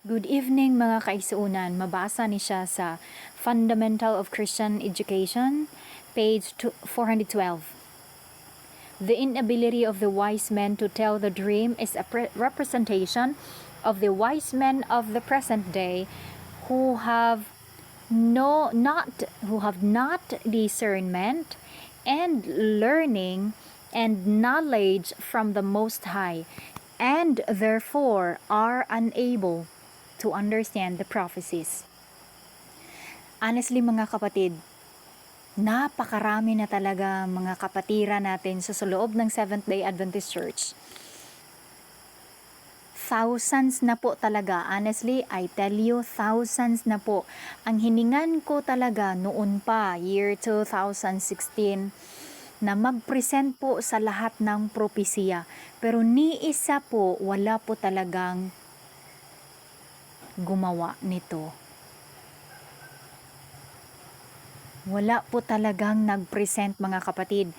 Good evening mga kaisuunan. Mabasa ni siya sa Fundamental of Christian Education, page 412. The inability of the wise men to tell the dream is a representation of the wise men of the present day who have not discernment and learning and knowledge from the Most High, and therefore are unable to understand the prophecies. Honestly mga kapatid, napakarami na talaga mga kapatira natin sa loob ng Seventh-day Adventist Church. Thousands na po talaga, honestly, I tell you, thousands na po. Ang hiningan ko talaga noon pa, year 2016, na mag-present po sa lahat ng propesiya. Pero ni isa po, wala po talagang gumawa nito. Wala po talagang nag-present mga kapatid.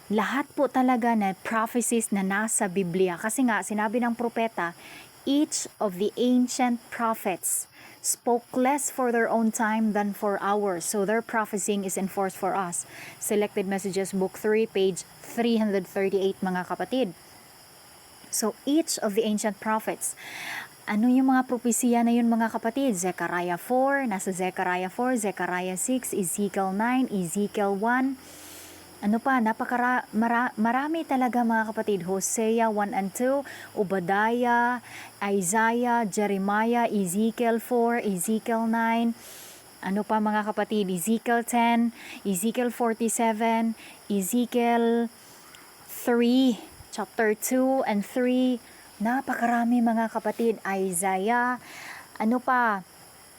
Lahat po talaga na prophecies na nasa Biblia. Kasi nga, sinabi ng propeta, each of the ancient prophets spoke less for their own time than for ours. So their prophesying is enforced for us. Selected Messages, Book 3, page 338 mga kapatid. So each of the ancient prophets, ano yung mga propesiya na yun mga kapatid? Zechariah 4, nasa Zechariah 4, Zechariah 6, Ezekiel 9, Ezekiel 1. Ano pa, marami talaga mga kapatid. Hosea 1 and 2, Obadiah, Isaiah, Jeremiah, Ezekiel 4, Ezekiel 9. Ano pa mga kapatid? Ezekiel 10, Ezekiel 47, Ezekiel 3, chapter 2 and 3. Napakarami mga kapatid. Isaiah, ano pa,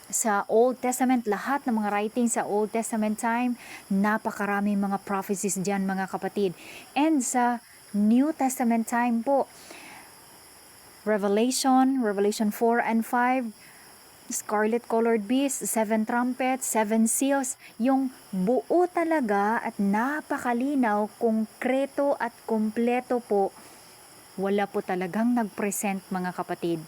sa Old Testament, lahat ng mga writings sa Old Testament time, napakarami mga prophecies dyan mga kapatid. And sa New Testament time po, Revelation 4 and 5, Scarlet Colored Beast, 7 trumpets, 7 seals, yung buo talaga at napakalinaw, konkreto at kumpleto po, wala po talagang nag-present mga kapatid.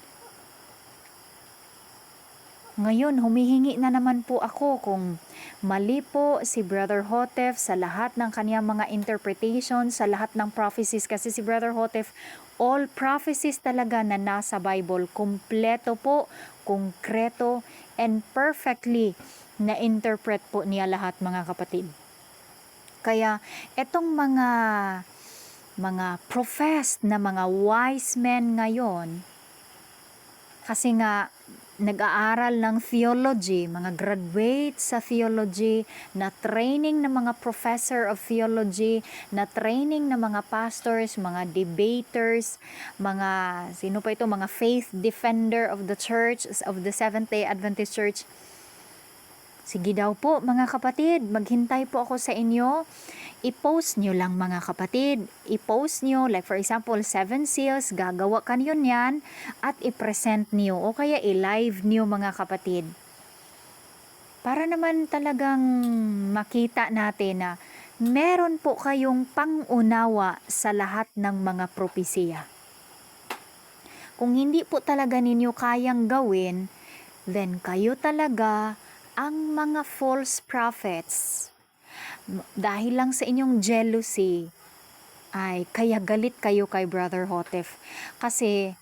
Ngayon, humihingi na naman po ako kung mali po si Brother Hotef sa lahat ng kaniyang mga interpretation, sa lahat ng prophecies. Kasi si Brother Hotef, all prophecies talaga na nasa Bible, kumpleto po, konkreto, and perfectly na-interpret po niya lahat mga kapatid. Kaya, etong mga professed na mga wise men ngayon, kasi nga nag-aaral ng theology, mga graduate sa theology, na training ng mga professor of theology, na training ng mga pastors, mga debaters, mga sino pa ito, mga faith defender of the church, of the Seventh-day Adventist Church. Sige daw po mga kapatid, maghintay po ako sa inyo. I-post nyo lang mga kapatid. I-post nyo, like for example, 7 seals, gagawa kanyo yan at i-present nyo o kaya i-live nyo mga kapatid. Para naman talagang makita natin na meron po kayong pangunawa sa lahat ng mga propesiya. Kung hindi po talaga ninyo kayang gawin, then kayo talaga ang mga false prophets. Dahil lang sa inyong jealousy, ay kaya galit kayo kay Brother Hotef. Kasi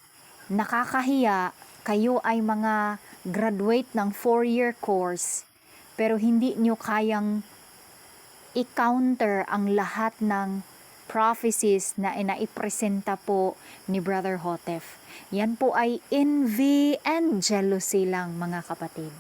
nakakahiya, kayo ay mga graduate ng 4-year course, pero hindi nyo kayang i-counter ang lahat ng prophecies na inaipresenta po ni Brother Hotef. Yan po ay envy and jealousy lang mga kapatid.